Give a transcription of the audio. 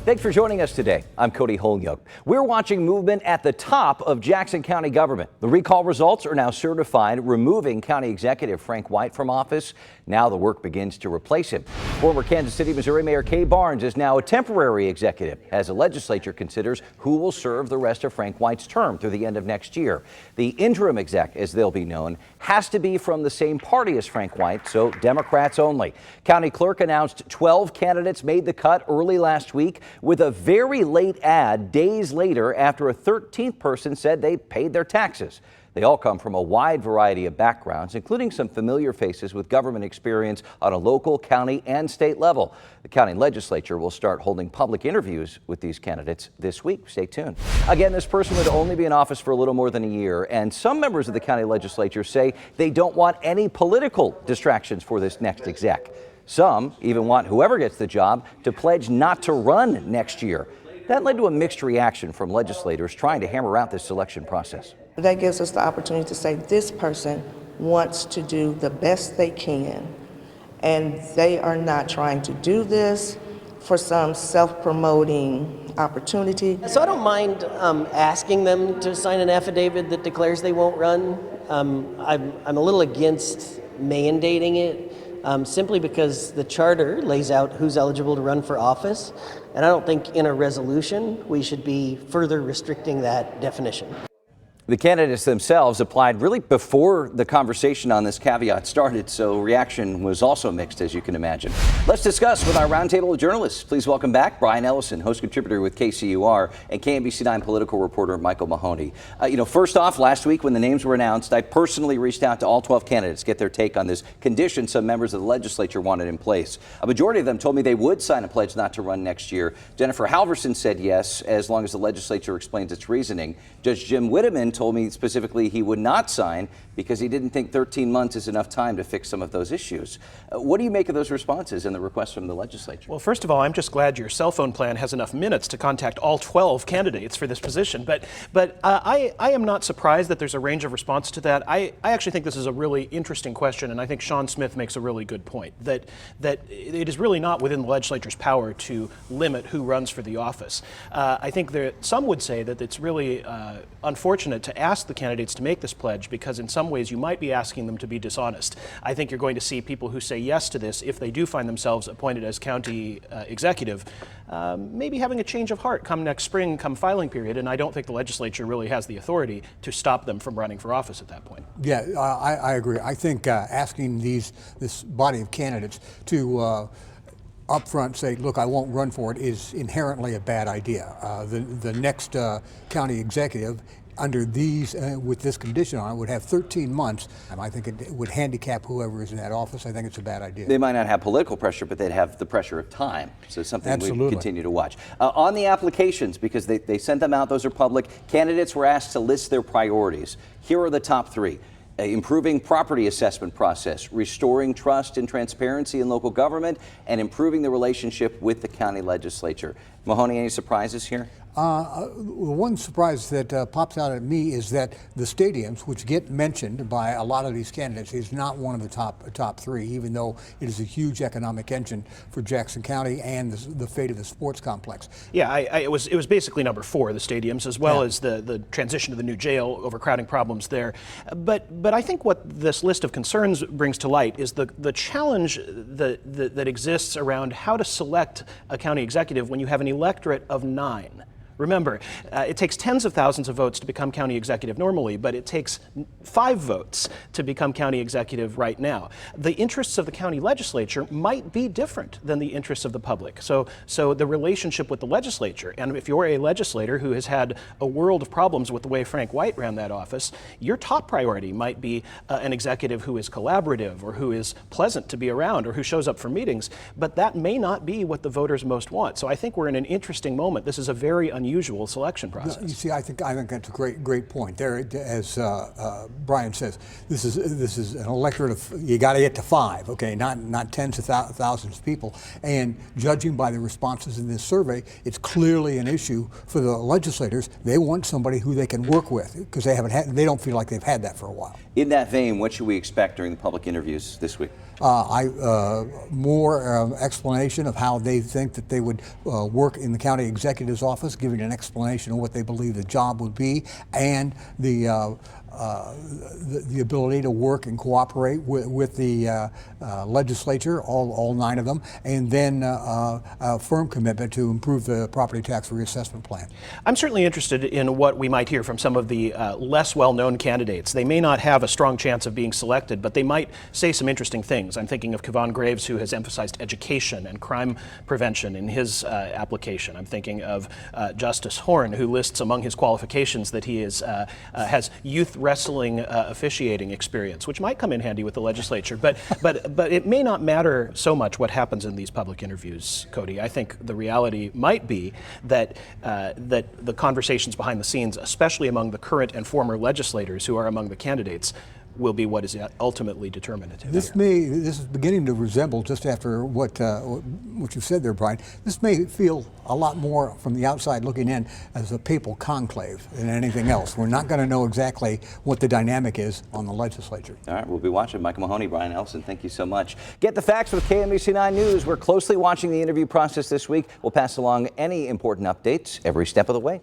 Thanks for joining us today. I'm Cody Holyoke. We're watching movement at the top of Jackson County government. The recall results are now certified, removing County Executive Frank White from office. Now the work begins to replace him. Former Kansas City, Missouri Mayor Kay Barnes is now a temporary executive as the legislature considers who will serve the rest of Frank White's term through the end of next year. The interim exec, as they'll be known, has to be from the same party as Frank White, so Democrats only. County clerk announced 12 candidates made the cut early last week, with a very late ad days later after a 13th person said they paid their taxes. They all come from a wide variety of backgrounds, including some familiar faces with government experience on a local, county, and state level. The county legislature will start holding public interviews with these candidates this week. Stay tuned. Again, this person would only be in office for a little more than a year, and some members of the county legislature say they don't want any political distractions for this next exec. Some even want whoever gets the job to pledge not to run next year. That led to a mixed reaction from legislators trying to hammer out this selection process. That gives us the opportunity to say this person wants to do the best they can, and they are not trying to do this for some self-promoting opportunity. So I don't mind asking them to sign an affidavit that declares they won't run. I'm a little against mandating it. Simply because the charter lays out who's eligible to run for office, and I don't think in a resolution we should be further restricting that definition. The candidates themselves applied really before the conversation on this caveat started, so reaction was also mixed, as you can imagine. Let's discuss with our roundtable of journalists. Please welcome back Brian Ellison, host contributor with KCUR, and KMBC9 political reporter Michael Mahoney. First off, last week when the names were announced, I personally reached out to all 12 candidates to get their take on this condition some members of the legislature wanted in place. A majority of them told me they would sign a pledge not to run next year. Jennifer Halverson said yes, as long as the legislature explains its reasoning. Judge Jim Witteman told me specifically he would not sign because he didn't think 13 months is enough time to fix some of those issues. What do you make of those responses and the requests from the legislature? Well, first of all, I'm just glad your cell phone plan has enough minutes to contact all 12 candidates for this position. But I am not surprised that there's a range of response to that. I actually think this is a really interesting question, and I think Sean Smith makes a really good point, that it is really not within the legislature's power to limit who runs for the office. I think that some would say that it's really unfortunate to ask the candidates to make this pledge because in some ways you might be asking them to be dishonest. I think you're going to see people who say yes to this, if they do find themselves appointed as county executive, maybe having a change of heart come next spring, come filing period, and I don't think the legislature really has the authority to stop them from running for office at that point. Yeah, I agree. I think asking this body of candidates to up front say, look, I won't run for it is inherently a bad idea. The next county executive under these, with this condition on it, would have 13 months. I think it would handicap whoever is in that office. I think it's a bad idea. They might not have political pressure, but they'd have the pressure of time. So it's something Absolutely. we continue to watch. On the applications, because they sent them out, those are public, candidates were asked to list their priorities. Here are the top three. Improving property assessment process, restoring trust and transparency in local government, and improving the relationship with the county legislature. Mahoney, any surprises here? One surprise that pops out at me is that the stadiums, which get mentioned by a lot of these candidates, is not one of the top three, even though it is a huge economic engine for Jackson County and the fate of the sports complex. Yeah, it was basically number 4, the stadiums, as well as the transition to the new jail, overcrowding problems there. But I think what this list of concerns brings to light is the challenge that exists around how to select a county executive when you have an electorate of 9. Remember, it takes tens of thousands of votes to become county executive normally, but it takes 5 votes to become county executive right now. The interests of the county legislature might be different than the interests of the public. So the relationship with the legislature, and if you're a legislator who has had a world of problems with the way Frank White ran that office, your top priority might be an executive who is collaborative or who is pleasant to be around or who shows up for meetings, but that may not be what the voters most want. So I think we're in an interesting moment. This is a very unusual unusual selection You process. see, I think that's a great point. There, as Brian says, this is an electorate of, you got to get to 5, okay, not tens of thousands of people. And judging by the responses in this survey, it's clearly an issue for the legislators. They want somebody who they can work with because they don't feel like they've had that for a while. In that vein, what should we expect during the public interviews this week? More explanation of how they think that they would work in the county executive's office, giving an explanation of what they believe the job would be, and the ability to work and cooperate with the legislature, all 9 of them, and then a firm commitment to improve the property tax reassessment plan. I'm certainly interested in what we might hear from some of the less well-known candidates. They may not have a strong chance of being selected, but they might say some interesting things. I'm thinking of Kevon Graves, who has emphasized education and crime prevention in his application. I'm thinking of Justice Horn, who lists among his qualifications that he has youth wrestling officiating experience, which might come in handy with the legislature. But it may not matter so much what happens in these public interviews, Cody. I think the reality might be that that the conversations behind the scenes, especially among the current and former legislators who are among the candidates, will be what is ultimately determinative. This is beginning to resemble, just after what you said there, Brian, this may feel a lot more from the outside looking in as a papal conclave than anything else. We're not going to know exactly what the dynamic is on the legislature. All right, we'll be watching. Michael Mahoney, Brian Elson, thank you so much. Get the facts with KMBC 9 News. We're closely watching the interview process this week. We'll pass along any important updates every step of the way.